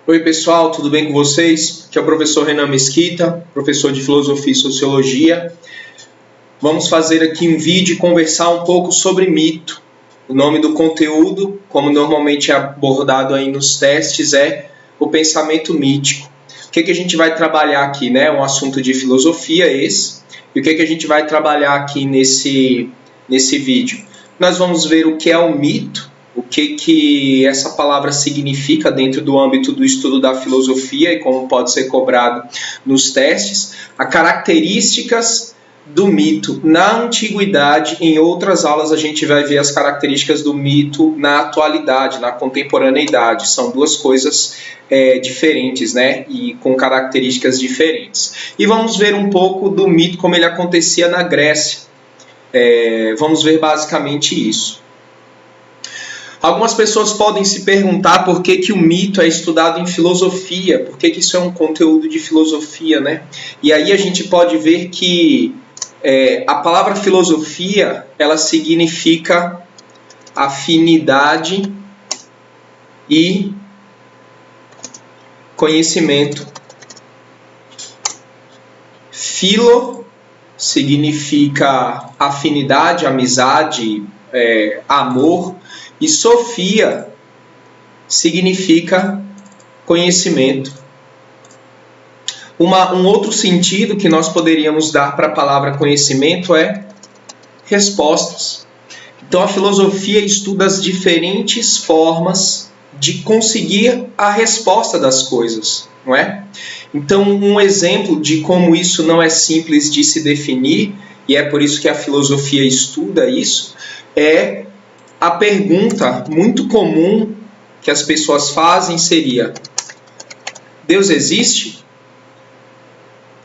Oi pessoal, tudo bem com vocês? Aqui é o professor Renan Mesquita, professor de Filosofia e Sociologia. Vamos fazer aqui um vídeo e conversar um pouco sobre mito. O nome do conteúdo, como normalmente é abordado aí nos testes, é o pensamento mítico. O que a gente vai trabalhar aqui, né? Um assunto de filosofia esse. E o que a gente vai trabalhar aqui nesse vídeo? Nós vamos ver o que é o mito, o que essa palavra significa dentro do âmbito do estudo da filosofia e como pode ser cobrado nos testes, as características do mito na antiguidade. Em outras aulas a gente vai ver as características do mito na atualidade, na contemporaneidade. São duas coisas diferentes, né? E com características diferentes. E vamos ver um pouco do mito como ele acontecia na Grécia. Vamos ver basicamente isso. Algumas pessoas podem se perguntar por que o mito é estudado em filosofia, por que isso é um conteúdo de filosofia, né? E aí a gente pode ver que a palavra filosofia, ela significa afinidade e conhecimento. Filo significa afinidade, amizade, amor. E Sofia significa conhecimento. Um outro sentido que nós poderíamos dar para a palavra conhecimento é respostas. Então a filosofia estuda as diferentes formas de conseguir a resposta das coisas, não é? Então um exemplo de como isso não é simples de se definir, e é por isso que a filosofia estuda isso, é a pergunta muito comum que as pessoas fazem seria: Deus existe?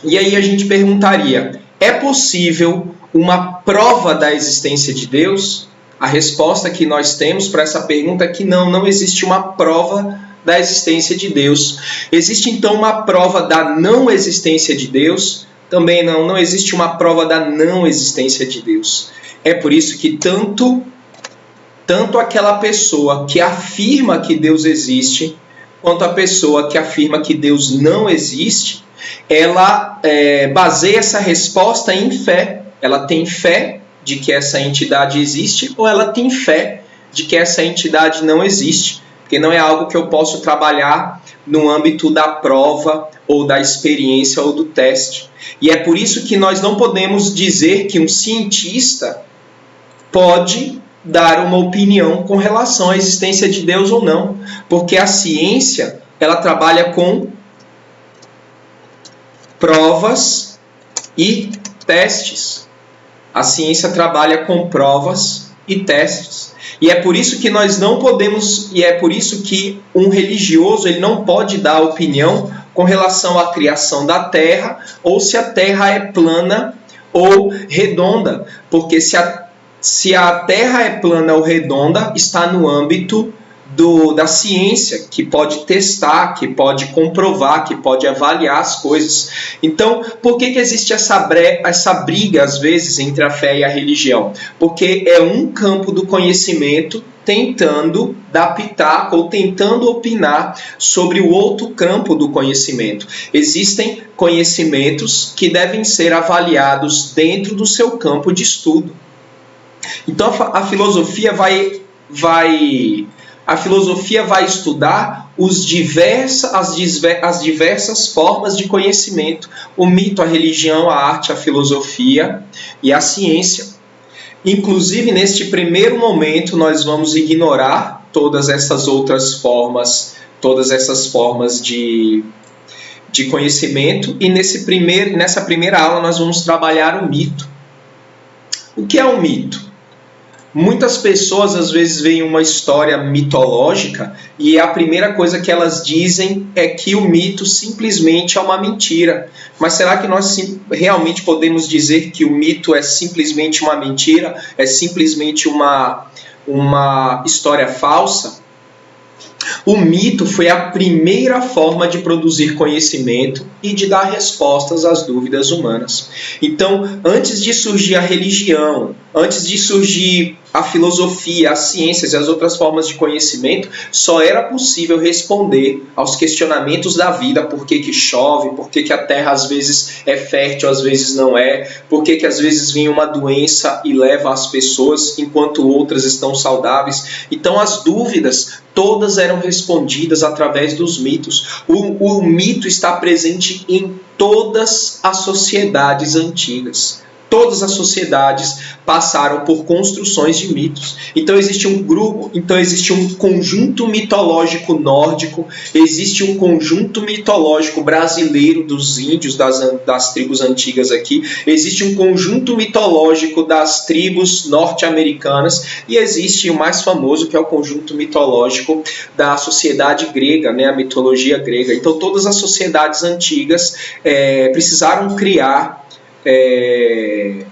E aí a gente perguntaria: é possível uma prova da existência de Deus? A resposta que nós temos para essa pergunta é que não existe uma prova da existência de Deus. Existe então uma prova da não existência de Deus? Também não existe uma prova da não existência de Deus. É por isso que tanto aquela pessoa que afirma que Deus existe, quanto a pessoa que afirma que Deus não existe, ela baseia essa resposta em fé. Ela tem fé de que essa entidade existe, ou ela tem fé de que essa entidade não existe, porque não é algo que eu posso trabalhar no âmbito da prova, ou da experiência, ou do teste. E é por isso que nós não podemos dizer que um cientista pode dar uma opinião com relação à existência de Deus ou não, porque a ciência, ela trabalha com provas e testes. A ciência trabalha com provas e testes. E é por isso que nós não podemos, e é por isso que um religioso ele não pode dar opinião com relação à criação da Terra, ou se a Terra é plana ou redonda, porque se a Terra é plana ou redonda, está no âmbito da ciência, que pode testar, que pode comprovar, que pode avaliar as coisas. Então, por que existe essa briga, às vezes, entre a fé e a religião? Porque é um campo do conhecimento tentando dar pitaco ou tentando opinar sobre o outro campo do conhecimento. Existem conhecimentos que devem ser avaliados dentro do seu campo de estudo. Então a filosofia vai estudar as diversas formas de conhecimento: o mito, a religião, a arte, a filosofia e a ciência. Inclusive, neste primeiro momento, nós vamos ignorar todas essas outras formas, todas essas formas de conhecimento, e nessa primeira aula nós vamos trabalhar o mito. O que é um mito? Muitas pessoas às vezes veem uma história mitológica e a primeira coisa que elas dizem é que o mito simplesmente é uma mentira. Mas será que nós realmente podemos dizer que o mito é simplesmente uma mentira? É simplesmente uma história falsa? O mito foi a primeira forma de produzir conhecimento e de dar respostas às dúvidas humanas. Então, antes de surgir a religião, antes de surgir a filosofia, as ciências e as outras formas de conhecimento, só era possível responder aos questionamentos da vida. Por que que chove? Por que que a terra às vezes é fértil, às vezes não é? Por que que às vezes vem uma doença e leva as pessoas enquanto outras estão saudáveis? Então as dúvidas todas eram respondidas através dos mitos. O mito está presente em todas as sociedades antigas. Todas as sociedades passaram por construções de mitos. Então existe um grupo, existe um conjunto mitológico nórdico, existe um conjunto mitológico brasileiro dos índios, das tribos antigas aqui, existe um conjunto mitológico das tribos norte-americanas e existe o mais famoso, que é o conjunto mitológico da sociedade grega, né, a mitologia grega. Então todas as sociedades antigas precisaram criar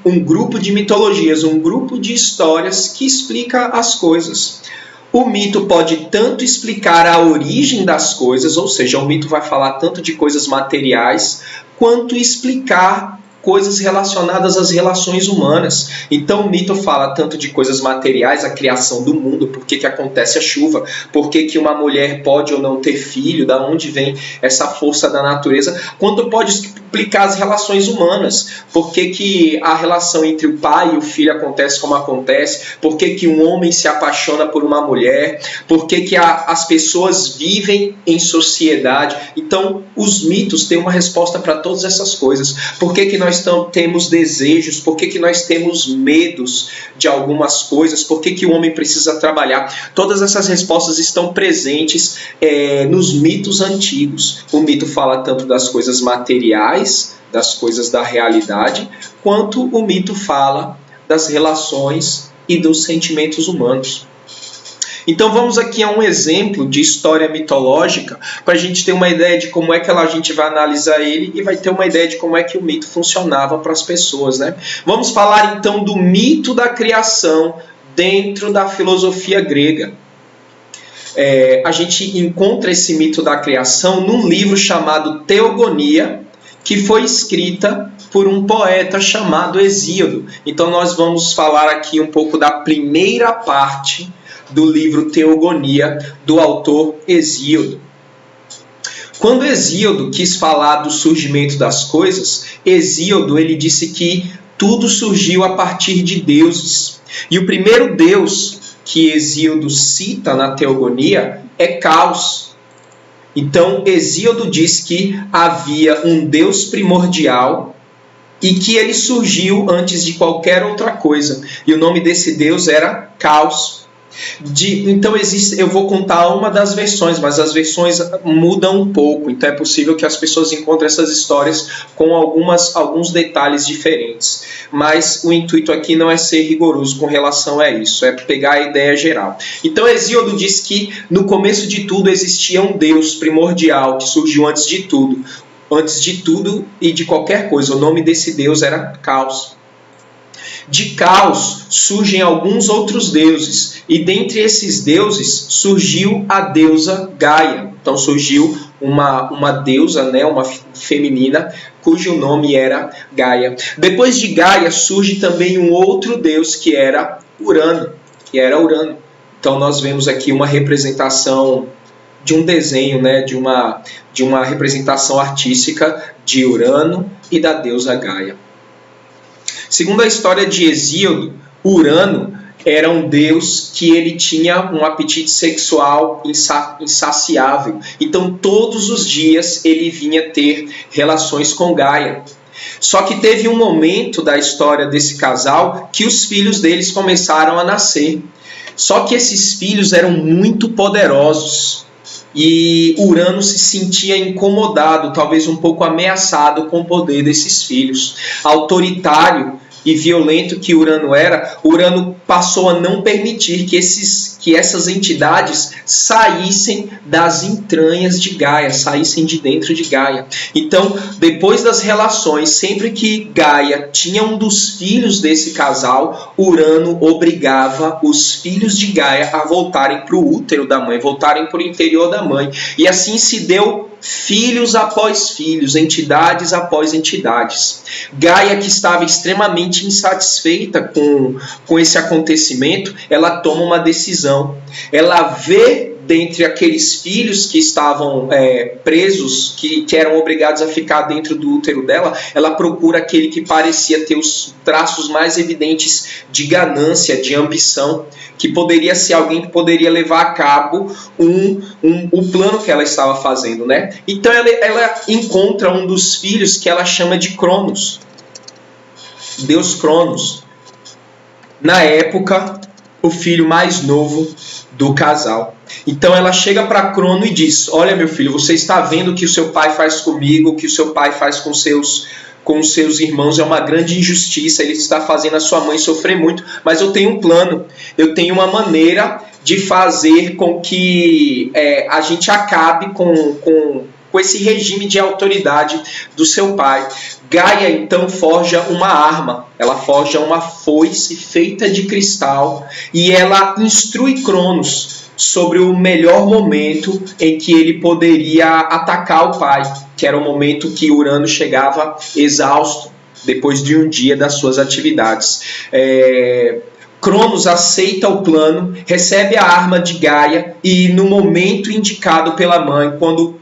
um grupo de mitologias, um grupo de histórias que explica as coisas. O mito pode tanto explicar a origem das coisas, ou seja, o mito vai falar tanto de coisas materiais, quanto explicar coisas relacionadas às relações humanas. Então o mito fala tanto de coisas materiais, a criação do mundo, por que que acontece a chuva, por que que uma mulher pode ou não ter filho, da onde vem essa força da natureza, quanto pode explicar as relações humanas, por que que a relação entre o pai e o filho acontece como acontece, por que que um homem se apaixona por uma mulher, por que que as pessoas vivem em sociedade. Então os mitos têm uma resposta para todas essas coisas. Por que que nós temos desejos, por que que nós temos medos de algumas coisas, por que que o homem precisa trabalhar. Todas essas respostas estão presentes nos mitos antigos. O mito fala tanto das coisas materiais, das coisas da realidade, quanto o mito fala das relações e dos sentimentos humanos. Então vamos aqui a um exemplo de história mitológica para a gente ter uma ideia de como é que a gente vai analisar ele e vai ter uma ideia de como é que o mito funcionava para as pessoas, né? Vamos falar então do mito da criação dentro da filosofia grega. A gente encontra esse mito da criação num livro chamado Teogonia, que foi escrita por um poeta chamado Hesíodo. Então nós vamos falar aqui um pouco da primeira parte do livro Teogonia, do autor Hesíodo. Quando Hesíodo quis falar do surgimento das coisas, Hesíodo ele disse que tudo surgiu a partir de deuses. E o primeiro deus que Hesíodo cita na Teogonia é Caos. Então Hesíodo diz que havia um deus primordial e que ele surgiu antes de qualquer outra coisa. E o nome desse deus era Caos. Então eu vou contar uma das versões, mas as versões mudam um pouco, então é possível que as pessoas encontrem essas histórias com alguns detalhes diferentes, mas o intuito aqui não é ser rigoroso com relação a isso, é pegar a ideia geral. Então Hesíodo diz que no começo de tudo existia um Deus primordial que surgiu antes de tudo e de qualquer coisa. O nome desse Deus era Caos. De Caos surgem alguns outros deuses, e dentre esses deuses surgiu a deusa Gaia. Então surgiu uma deusa, né, uma feminina, cujo nome era Gaia. Depois de Gaia surge também um outro deus que era Urano. Então nós vemos aqui uma representação de um desenho, né, de uma representação artística de Urano e da deusa Gaia. Segundo a história de Hesíodo, Urano era um deus que ele tinha um apetite sexual insaciável. Então, todos os dias ele vinha ter relações com Gaia. Só que teve um momento da história desse casal que os filhos deles começaram a nascer. Só que esses filhos eram muito poderosos. E Urano se sentia incomodado, talvez um pouco ameaçado com o poder desses filhos. Autoritário e violento que Urano era, Urano passou a não permitir que que essas entidades saíssem das entranhas de Gaia, saíssem de dentro de Gaia. Então, depois das relações, sempre que Gaia tinha um dos filhos desse casal, Urano obrigava os filhos de Gaia a voltarem para o útero da mãe, voltarem para o interior da mãe. E assim se deu filhos após filhos, entidades após entidades. Gaia, que estava extremamente insatisfeita com esse acontecimento, ela toma uma decisão. Ela vê dentre aqueles filhos que estavam presos, que eram obrigados a ficar dentro do útero dela, ela procura aquele que parecia ter os traços mais evidentes de ganância, de ambição, que poderia ser alguém que poderia levar a cabo o plano que ela estava fazendo, né? Então ela encontra um dos filhos que ela chama de Cronos, Deus Cronos. Na época, o filho mais novo do casal. Então ela chega para Crono e diz: olha, meu filho, você está vendo o que o seu pai faz comigo, o que o seu pai faz com os seus irmãos, é uma grande injustiça, ele está fazendo a sua mãe sofrer muito, mas eu tenho um plano, eu tenho uma maneira de fazer com que a gente acabe com esse regime de autoridade do seu pai. Gaia então forja uma arma, ela forja uma foice feita de cristal e ela instrui Cronos sobre o melhor momento em que ele poderia atacar o pai, que era o momento que Urano chegava exausto depois de um dia das suas atividades. Cronos aceita o plano, recebe a arma de Gaia e no momento indicado pela mãe, quando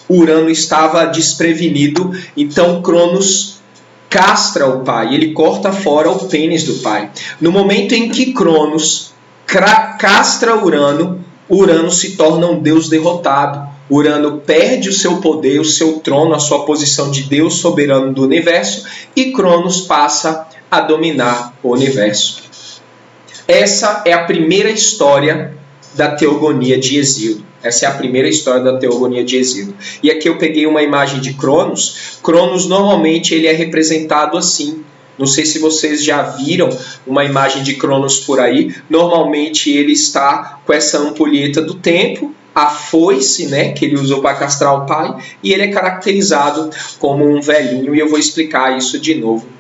Urano estava desprevenido, então Cronos castra o pai, ele corta fora o pênis do pai. No momento em que Cronos castra Urano, Urano se torna um deus derrotado. Urano perde o seu poder, o seu trono, a sua posição de Deus soberano do universo, e Cronos passa a dominar o universo. Essa é a primeira história da teogonia de Hesíodo. Essa é a primeira história da teogonia de Hesíodo. E aqui eu peguei uma imagem de Cronos. Cronos normalmente ele é representado assim. Não sei se vocês já viram uma imagem de Cronos por aí. Normalmente ele está com essa ampulheta do tempo, a foice, né, que ele usou para castrar o pai, e ele é caracterizado como um velhinho, e eu vou explicar isso de novo.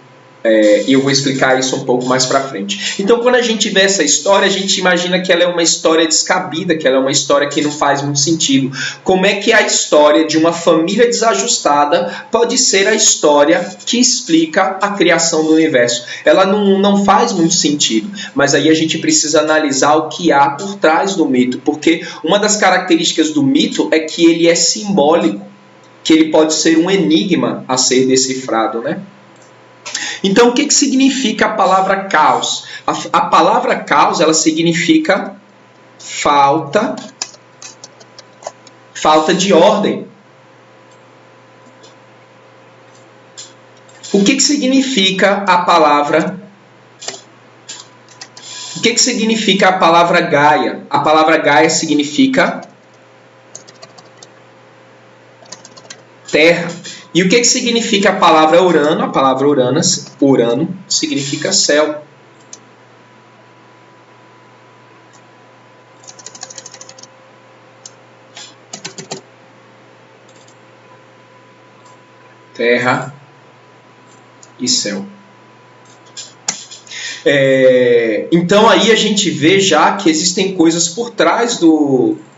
E eu vou explicar isso um pouco mais para frente. Então, quando a gente vê essa história, a gente imagina que ela é uma história descabida, que ela é uma história que não faz muito sentido. Como é que a história de uma família desajustada pode ser a história que explica a criação do universo? Ela não faz muito sentido, mas aí a gente precisa analisar o que há por trás do mito, porque uma das características do mito é que ele é simbólico, que ele pode ser um enigma a ser decifrado, né? Então, o que significa a palavra caos? A palavra caos, ela significa falta de ordem. O que significa a palavra? O que significa a palavra Gaia? A palavra Gaia significa terra. E o que significa a palavra Urano? A palavra Urano significa céu. Terra e céu. Então aí a gente vê já que existem coisas por trás do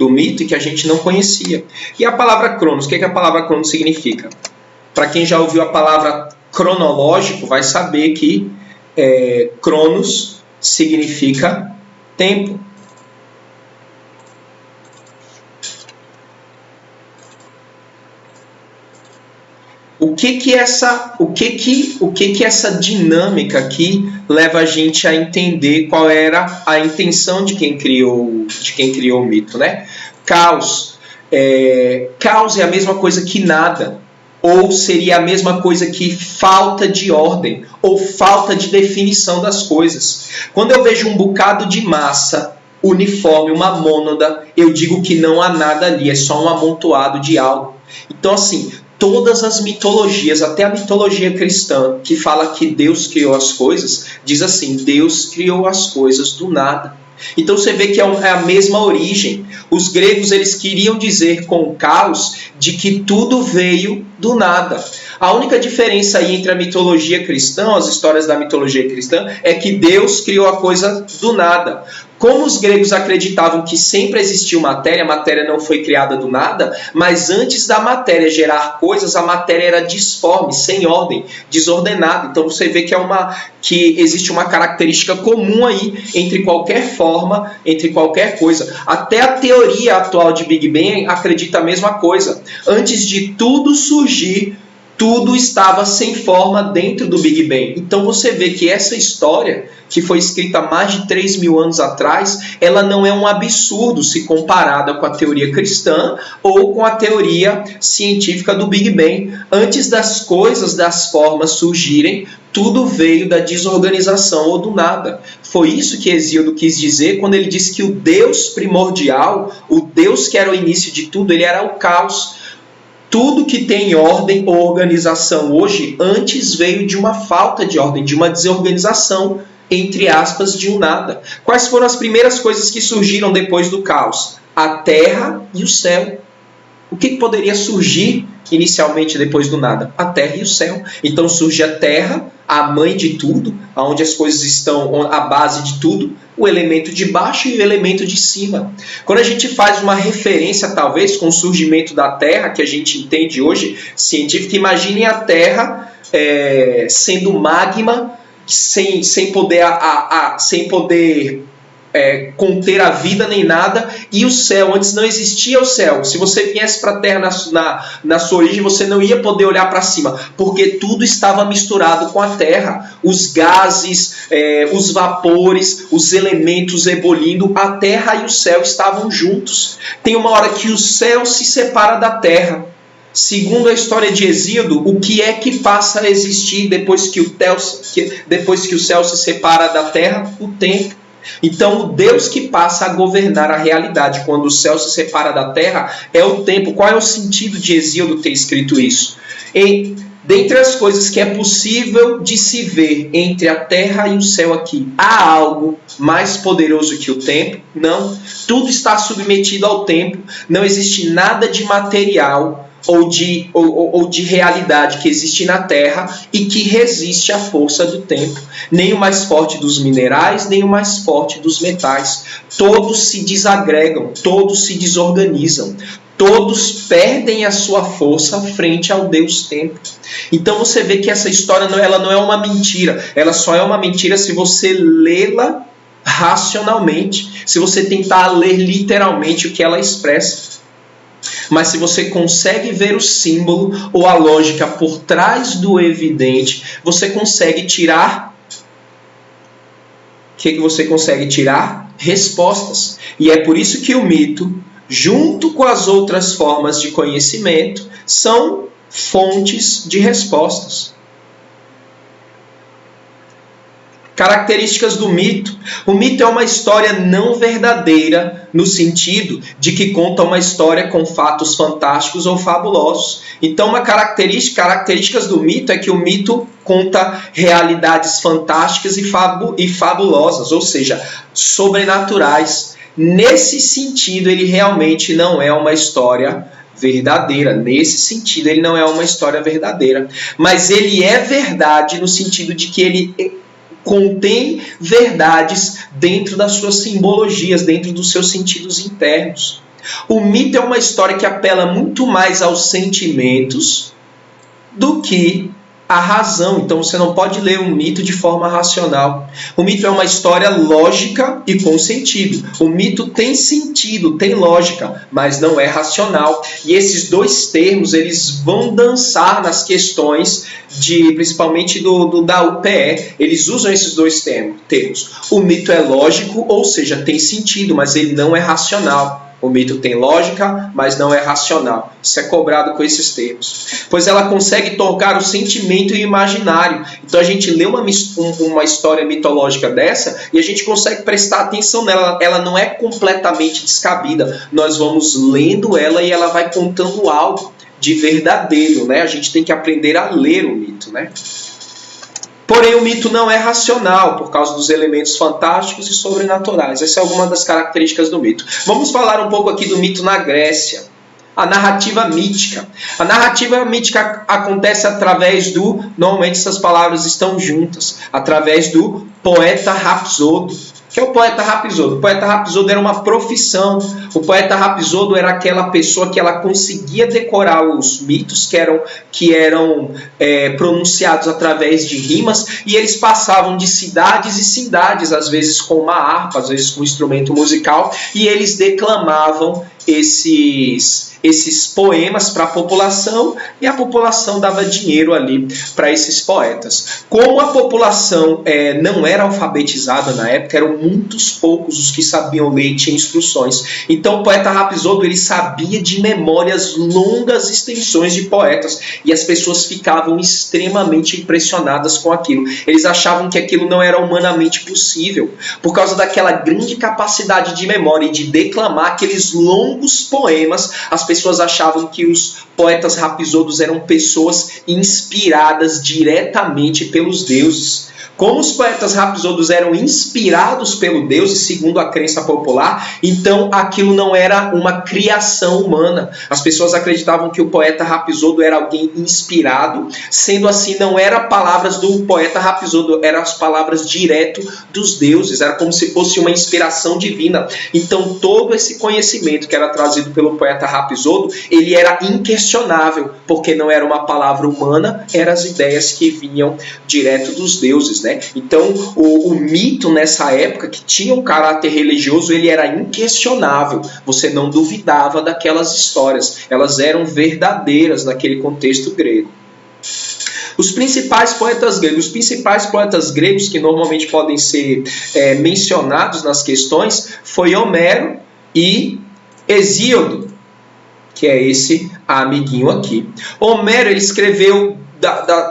mito e que a gente não conhecia. E a palavra Cronos, o que a palavra Cronos significa? Para quem já ouviu a palavra cronológico, vai saber que Cronos significa tempo. O que essa dinâmica aqui leva a gente a entender qual era a intenção de quem criou o mito, né? Caos. Caos é a mesma coisa que nada, ou seria a mesma coisa que falta de ordem, ou falta de definição das coisas. Quando eu vejo um bocado de massa uniforme, uma mônada, eu digo que não há nada ali, é só um amontoado de algo. Então, assim, todas as mitologias, até a mitologia cristã, que fala que Deus criou as coisas, diz assim: Deus criou as coisas do nada. Então você vê que é a mesma origem. Os gregos, eles queriam dizer com o caos de que tudo veio do nada. A única diferença aí entre a mitologia cristã, as histórias da mitologia cristã, é que Deus criou a coisa do nada. Como os gregos acreditavam que sempre existiu matéria, a matéria não foi criada do nada, mas antes da matéria gerar coisas, a matéria era disforme, sem ordem, desordenada. Então você vê que existe uma característica comum aí entre qualquer forma, entre qualquer coisa. Até a teoria atual de Big Bang acredita a mesma coisa. Antes de tudo surgir, tudo estava sem forma dentro do Big Bang. Então você vê que essa história, que foi escrita há mais de 3.000 anos atrás, ela não é um absurdo se comparada com a teoria cristã ou com a teoria científica do Big Bang. Antes das coisas, das formas surgirem, tudo veio da desorganização ou do nada. Foi isso que Hesíodo quis dizer quando ele disse que o Deus primordial, o Deus que era o início de tudo, ele era o caos. Tudo que tem ordem ou organização hoje, antes veio de uma falta de ordem, de uma desorganização, entre aspas, de um nada. Quais foram as primeiras coisas que surgiram depois do caos? A terra e o céu. O que poderia surgir inicialmente depois do nada? A terra e o céu. Então surge a terra, a mãe de tudo, onde as coisas estão, a base de tudo, o elemento de baixo e o elemento de cima. Quando a gente faz uma referência, talvez, com o surgimento da Terra, que a gente entende hoje, científico, imagine a Terra sendo magma, sem poder conter a vida nem nada, e o céu, antes não existia o céu. Se você viesse para a Terra na sua origem, você não ia poder olhar para cima, porque tudo estava misturado com a Terra. Os gases, os vapores, os elementos ebulindo, a Terra e o céu estavam juntos. Tem uma hora que o céu se separa da Terra. Segundo a história de Hesíodo, o que é que passa a existir depois que o céu se separa da Terra? O tempo. Então, o Deus que passa a governar a realidade quando o céu se separa da terra é o tempo. Qual é o sentido de Hesíodo ter escrito isso? Dentre as coisas que é possível de se ver entre a terra e o céu aqui, há algo mais poderoso que o tempo? Não. Tudo está submetido ao tempo. Não existe nada de material ou de realidade que existe na Terra e que resiste à força do tempo. Nem o mais forte dos minerais, nem o mais forte dos metais. Todos se desagregam, todos se desorganizam. Todos perdem a sua força frente ao Deus Tempo. Então você vê que essa história ela não é uma mentira. Ela só é uma mentira se você lê-la racionalmente, se você tentar ler literalmente o que ela expressa. Mas se você consegue ver o símbolo ou a lógica por trás do evidente, você consegue tirar... O que você consegue tirar? Respostas. E é por isso que o mito, junto com as outras formas de conhecimento, são fontes de respostas. Características do mito. O mito é uma história não verdadeira no sentido de que conta uma história com fatos fantásticos ou fabulosos. Então, características do mito é que o mito conta realidades fantásticas e fabulosas, ou seja, sobrenaturais. Nesse sentido, ele realmente não é uma história verdadeira. Nesse sentido, ele não é uma história verdadeira. Mas ele é verdade no sentido de que ele contém verdades dentro das suas simbologias, dentro dos seus sentidos internos. O mito é uma história que apela muito mais aos sentimentos do que à razão. Então você não pode ler um mito de forma racional. O mito é uma história lógica e com sentido. O mito tem sentido, tem lógica, mas não é racional. E esses dois termos, eles vão dançar nas questões principalmente da UPE. Eles usam esses dois termos. O mito é lógico, ou seja, tem sentido, mas ele não é racional. O mito tem lógica, mas não é racional. Isso é cobrado com esses termos. Pois ela consegue tocar o sentimento e o imaginário. Então a gente lê uma história mitológica dessa e a gente consegue prestar atenção nela. Ela não é completamente descabida. Nós vamos lendo ela e ela vai contando algo de verdadeiro, né? A gente tem que aprender a ler o mito, né? Porém, o mito não é racional, por causa dos elementos fantásticos e sobrenaturais. Essa é alguma das características do mito. Vamos falar um pouco aqui do mito na Grécia. A narrativa mítica. A narrativa mítica acontece através do... Normalmente essas palavras estão juntas. Através do poeta rapsodo. Que é o poeta rapsodo? O poeta rapsodo era uma profissão. O poeta rapsodo era aquela pessoa que ela conseguia decorar os mitos que eram pronunciados através de rimas, e eles passavam de cidades e cidades, às vezes com uma harpa, às vezes com um instrumento musical, e eles declamavam esses poemas para a população, e a população dava dinheiro ali para esses poetas. Como a população não era alfabetizada na época, eram muitos poucos os que sabiam ler e tinham instruções. Então o poeta rapsodo, ele sabia de memórias longas extensões de poetas, e as pessoas ficavam extremamente impressionadas com aquilo. Eles achavam que aquilo não era humanamente possível, por causa daquela grande capacidade de memória e de declamar aqueles longos poemas. As pessoas achavam que os poetas rapsodos eram pessoas inspiradas diretamente pelos deuses. Como os poetas rapsodos eram inspirados pelo Deus, e segundo a crença popular, então aquilo não era uma criação humana. As pessoas acreditavam que o poeta rapsodo era alguém inspirado, sendo assim, não eram palavras do poeta rapsodo, eram as palavras direto dos deuses, era como se fosse uma inspiração divina. Então todo esse conhecimento que era trazido pelo poeta rapsodo, ele era inquestionável, porque não era uma palavra humana, eram as ideias que vinham direto dos deuses. Então, o mito nessa época, que tinha um caráter religioso, ele era inquestionável. Você não duvidava daquelas histórias. Elas eram verdadeiras naquele contexto grego. Os principais poetas gregos que normalmente podem ser mencionados nas questões foi Homero e Hesíodo, que é esse amiguinho aqui. Homero, ele escreveu...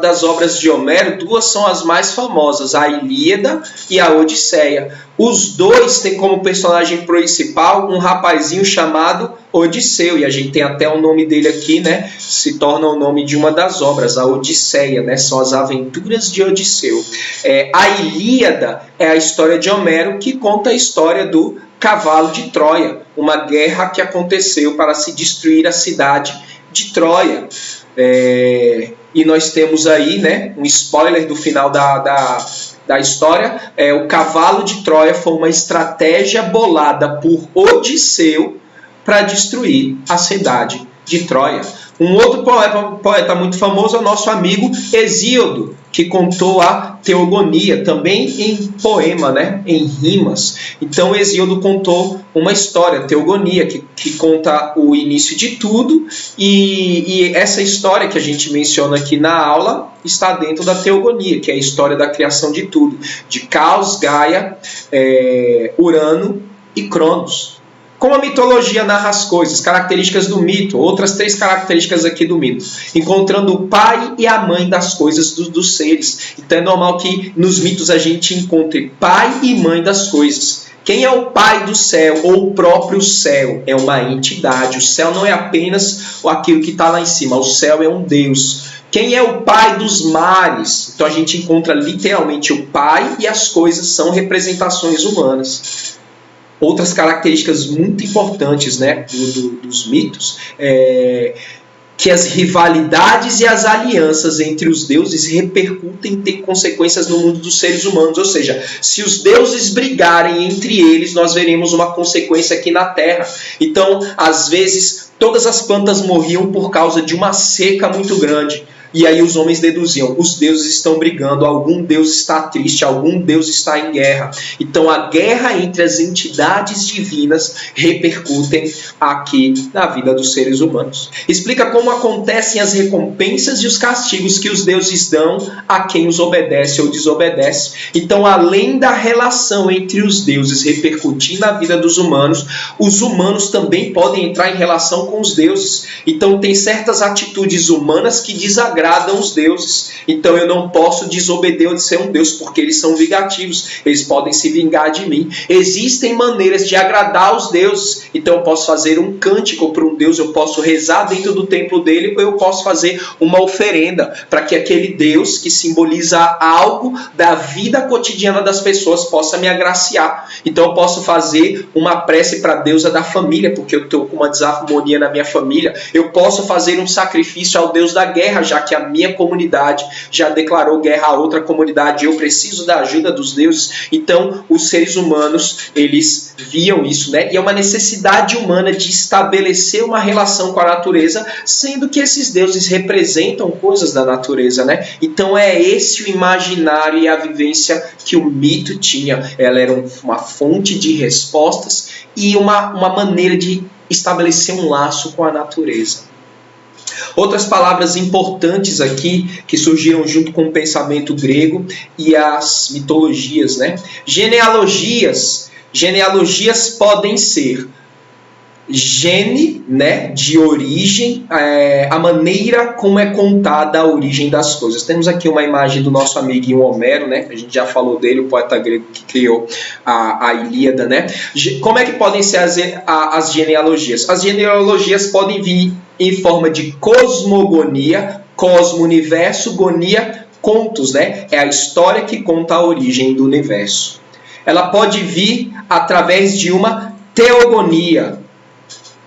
Das obras de Homero, duas são as mais famosas, a Ilíada e a Odisseia. Os dois têm como personagem principal um rapazinho chamado Odisseu, e a gente tem até o nome dele aqui, né? Se torna o nome de uma das obras, a Odisseia, né? São as aventuras de Odisseu. A Ilíada é a história de Homero, que conta a história do cavalo de Troia, uma guerra que aconteceu para se destruir a cidade de Troia. E nós temos aí, né, um spoiler do final da história. O cavalo de Troia foi uma estratégia bolada por Odisseu para destruir a cidade de Troia. Um outro poeta muito famoso é o nosso amigo Hesíodo, que contou a Teogonia, também em poema, né? Em rimas. Então Hesíodo contou uma história, Teogonia, que conta o início de tudo, e essa história que a gente menciona aqui na aula está dentro da Teogonia, que é a história da criação de tudo, de Caos, Gaia, Urano e Cronos. Como a mitologia narra as coisas, características do mito, outras 3 características aqui do mito. Encontrando o pai e a mãe das coisas dos seres. Então é normal que nos mitos a gente encontre pai e mãe das coisas. Quem é o pai do céu, ou o próprio céu? É uma entidade. O céu não é apenas aquilo que está lá em cima, o céu é um Deus. Quem é o pai dos mares? Então a gente encontra literalmente o pai, e as coisas são representações humanas. Outras características muito importantes, né, dos mitos que as rivalidades e as alianças entre os deuses repercutem e têm consequências no mundo dos seres humanos. Ou seja, se os deuses brigarem entre eles, nós veremos uma consequência aqui na Terra. Então, às vezes, todas as plantas morriam por causa de uma seca muito grande. E aí os homens deduziam, os deuses estão brigando, algum deus está triste, algum deus está em guerra. Então a guerra entre as entidades divinas repercutem aqui na vida dos seres humanos. Explica como acontecem as recompensas e os castigos que os deuses dão a quem os obedece ou desobedece. Então, além da relação entre os deuses repercutir na vida dos humanos, os humanos também podem entrar em relação com os deuses. Então tem certas atitudes humanas que desagradam agradam os deuses. Então eu não posso desobedecer um Deus, porque eles são vingativos, eles podem se vingar de mim. Existem maneiras de agradar os deuses, então eu posso fazer um cântico para um Deus, eu posso rezar dentro do templo dele, ou eu posso fazer uma oferenda para que aquele Deus que simboliza algo da vida cotidiana das pessoas possa me agraciar. Então eu posso fazer uma prece para a deusa da família, porque eu estou com uma desarmonia na minha família. Eu posso fazer um sacrifício ao Deus da guerra, já que a minha comunidade já declarou guerra a outra comunidade, eu preciso da ajuda dos deuses. Então os seres humanos, eles viam isso, né? E é uma necessidade humana de estabelecer uma relação com a natureza, sendo que esses deuses representam coisas da natureza, né? Então é esse o imaginário e a vivência que o mito tinha. Ela era uma fonte de respostas e uma maneira de estabelecer um laço com a natureza. Outras palavras importantes aqui que surgiram junto com o pensamento grego e as mitologias, né? Genealogias podem ser gene, né, de origem, a maneira como é contada a origem das coisas. Temos aqui uma imagem do nosso amiguinho Homero, né? A gente já falou dele, o poeta grego que criou a Ilíada, né? Como é que podem ser as genealogias? As genealogias podem vir em forma de cosmogonia, cosmo, universo, gonia, contos, né? É a história que conta a origem do universo. Ela pode vir através de uma teogonia.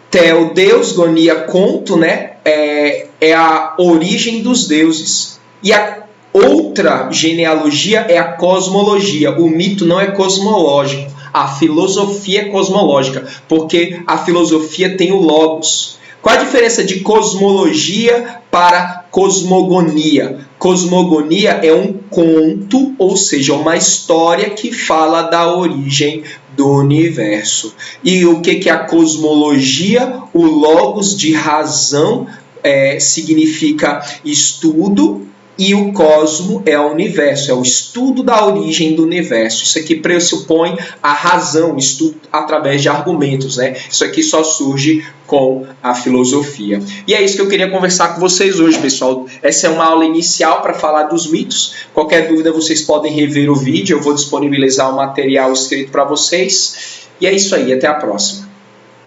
Teo, Deus, gonia, conto, né? É a origem dos deuses. E a outra genealogia é a cosmologia. O mito não é cosmológico. A filosofia é cosmológica, porque a filosofia tem o logos. Qual a diferença de cosmologia para cosmogonia? Cosmogonia é um conto, ou seja, uma história que fala da origem do universo. E o que é a cosmologia? O logos de razão significa estudo, e o cosmo é o universo, é o estudo da origem do universo. Isso aqui pressupõe a razão, o estudo através de argumentos, né? Isso aqui só surge com a filosofia. E é isso que eu queria conversar com vocês hoje, pessoal. Essa é uma aula inicial para falar dos mitos. Qualquer dúvida, vocês podem rever o vídeo. Eu vou disponibilizar o material escrito para vocês. E é isso aí, até a próxima.